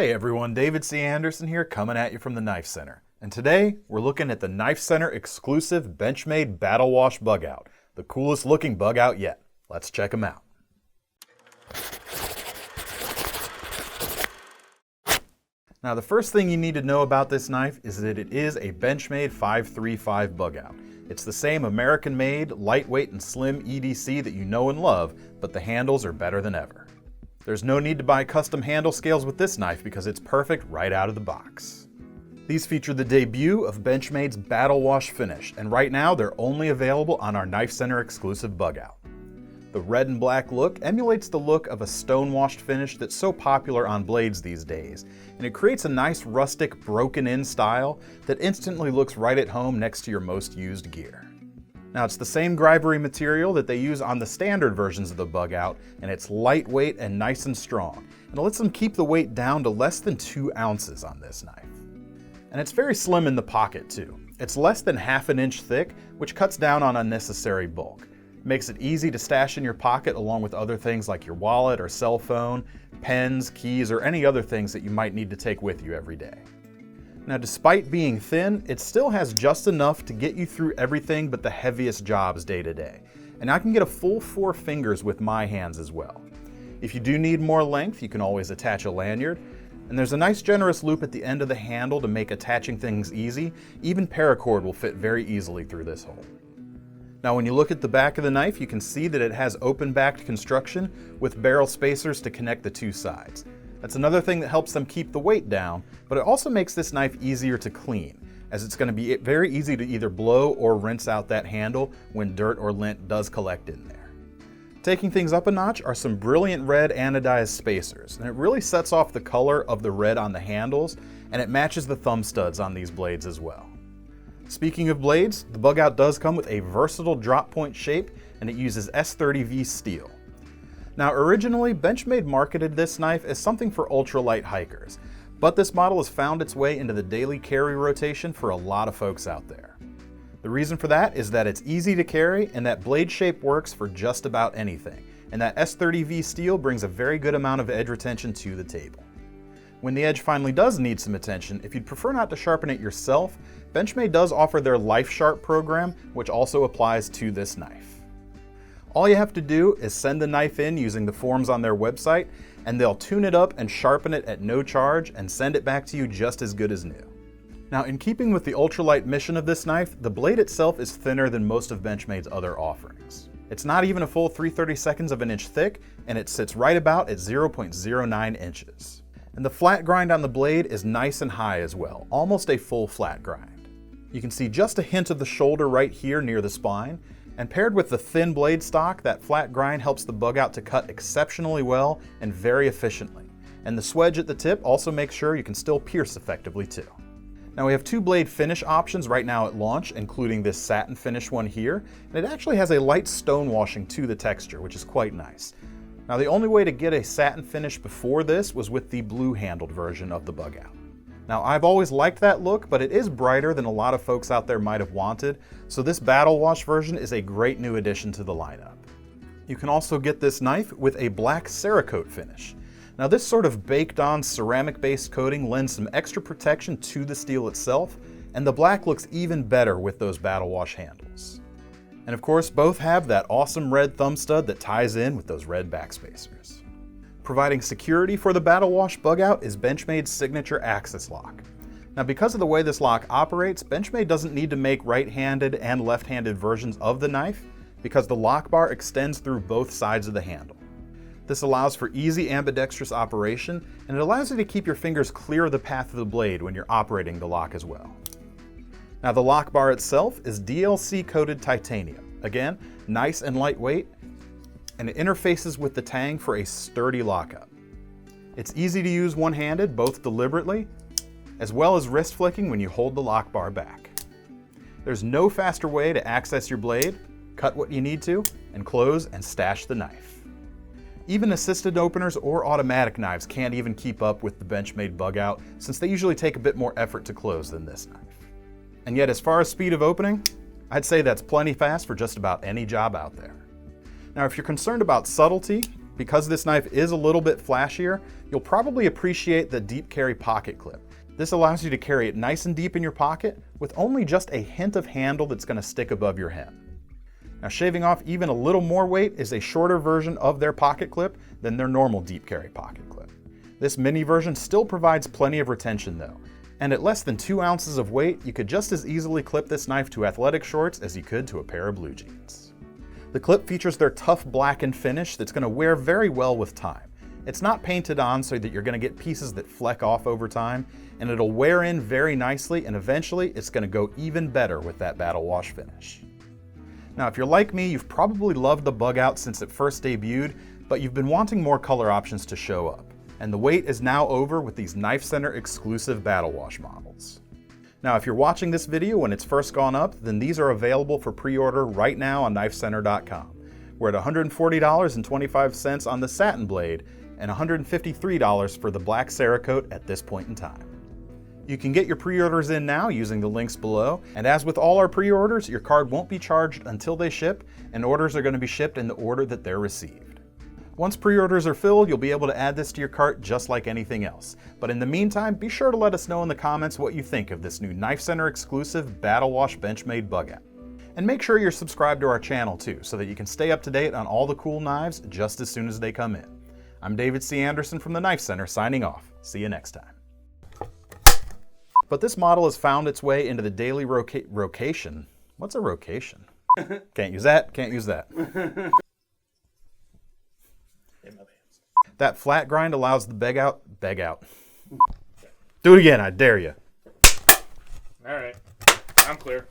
Hey everyone, David C. Anderson here, coming at you from the Knife Center. And today, we're looking at the Knife Center exclusive Benchmade Battlewash Bugout, the coolest looking bug out yet. Let's check them out. Now the first thing you need to know about this knife is that it is a Benchmade 535 bugout. It's the same American-made, lightweight and slim EDC that you know and love, but the handles are better than ever. There's no need to buy custom handle scales with this knife because it's perfect right out of the box. These feature the debut of Benchmade's Battlewash finish, and right now they're only available on our Knife Center exclusive bugout. The red and black look emulates the look of a stone-washed finish that's so popular on blades these days, and it creates a nice rustic broken-in style that instantly looks right at home next to your most used gear. Now it's the same Gribery material that they use on the standard versions of the bugout, and it's lightweight and nice and strong, and it lets them keep the weight down to less than 2 ounces on this knife. And it's very slim in the pocket too. It's less than ½ an inch thick, which cuts down on unnecessary bulk. It makes it easy to stash in your pocket along with other things like your wallet or cell phone, pens, keys, or any other things that you might need to take with you every day. Now despite being thin, it still has just enough to get you through everything but the heaviest jobs day to day. And I can get a full 4 fingers with my hands as well. If you do need more length, you can always attach a lanyard. And there's a nice generous loop at the end of the handle to make attaching things easy. Even paracord will fit very easily through this hole. Now when you look at the back of the knife, you can see that it has open-backed construction with barrel spacers to connect the 2 sides. That's another thing that helps them keep the weight down, but it also makes this knife easier to clean, as it's going to be very easy to either blow or rinse out that handle when dirt or lint does collect in there. Taking things up a notch are some brilliant red anodized spacers, and it really sets off the color of the red on the handles, and it matches the thumb studs on these blades as well. Speaking of blades, the bugout does come with a versatile drop point shape, and it uses S30V steel. Now originally, Benchmade marketed this knife as something for ultralight hikers, but this model has found its way into the daily carry rotation for a lot of folks out there. The reason for that is that it's easy to carry and that blade shape works for just about anything, and that S30V steel brings a very good amount of edge retention to the table. When the edge finally does need some attention, if you'd prefer not to sharpen it yourself, Benchmade does offer their Life Sharp program, which also applies to this knife. All you have to do is send the knife in using the forms on their website, and they'll tune it up and sharpen it at no charge and send it back to you just as good as new. Now, in keeping with the ultralight mission of this knife, the blade itself is thinner than most of Benchmade's other offerings. It's not even a full 3/32 of an inch thick, and it sits right about at 0.09 inches. And the flat grind on the blade is nice and high as well, almost a full flat grind. You can see just a hint of the shoulder right here near the spine, and paired with the thin blade stock, that flat grind helps the bugout to cut exceptionally well and very efficiently. And the swedge at the tip also makes sure you can still pierce effectively too. Now we have 2 blade finish options right now at launch, including this Satin Finish one here, and it actually has a light stone washing to the texture, which is quite nice. Now the only way to get a satin finish before this was with the blue handled version of the bugout. Now I've always liked that look, but it is brighter than a lot of folks out there might have wanted, so this Battlewash version is a great new addition to the lineup. You can also get this knife with a black Seracote finish. Now this sort of baked on ceramic based coating lends some extra protection to the steel itself, and the black looks even better with those Battlewash handles. And of course both have that awesome red thumb stud that ties in with those red back spacers. Providing security for the Battlewash bugout is Benchmade's signature axis lock. Now because of the way this lock operates, Benchmade doesn't need to make right-handed and left-handed versions of the knife because the lock bar extends through both sides of the handle. This allows for easy ambidextrous operation, and it allows you to keep your fingers clear of the path of the blade when you're operating the lock as well. Now the lock bar itself is DLC coated titanium. Again, nice and lightweight, and it interfaces with the tang for a sturdy lockup. It's easy to use one-handed, both deliberately, as well as wrist flicking when you hold the lock bar back. There's no faster way to access your blade, cut what you need to, and close and stash the knife. Even assisted openers or automatic knives can't even keep up with the Benchmade bugout, since they usually take a bit more effort to close than this knife. And yet as far as speed of opening, I'd say that's plenty fast for just about any job out there. Now if you're concerned about subtlety, Because this knife is a little bit flashier, you'll probably appreciate the deep carry pocket clip. This allows you to carry it nice and deep in your pocket with only just a hint of handle that's going to stick above your hem. Now, shaving off even a little more weight is a shorter version of their pocket clip than their normal deep carry pocket clip. This mini version still provides plenty of retention though, and at less than 2 ounces of weight, you could just as easily clip this knife to athletic shorts as you could to a pair of blue jeans. The clip features their tough blackened finish that's going to wear very well with time. It's not painted on so that you're going to get pieces that fleck off over time, and it'll wear in very nicely, and eventually it's going to go even better with that Battlewash finish. Now, if you're like me, you've probably loved the Bugout since it first debuted, but you've been wanting more color options to show up. And the wait is now over with these KnifeCenter exclusive Battlewash models. Now, if you're watching this video when it's first gone up, then these are available for pre-order right now on KnifeCenter.com. We're at $140.25 on the Satin Blade and $153 for the black Seracote at this point in time. You can get your pre-orders in now using the links below, and as with all our pre-orders, your card won't be charged until they ship, and orders are going to be shipped in the order that they're received. Once pre-orders are filled, you'll be able to add this to your cart just like anything else. But in the meantime, be sure to let us know in the comments what you think of this new KnifeCenter exclusive Battlewash Benchmade Bugout. And make sure you're subscribed to our channel too, so that you can stay up to date on all the cool knives just as soon as they come in. I'm David C. Anderson from the KnifeCenter signing off. See you next time. But this model has found its way into the daily rotation. What's a rotation? Can't use that, can't use that. That flat grind allows the beg out. Do it again, I dare you. All right, I'm clear.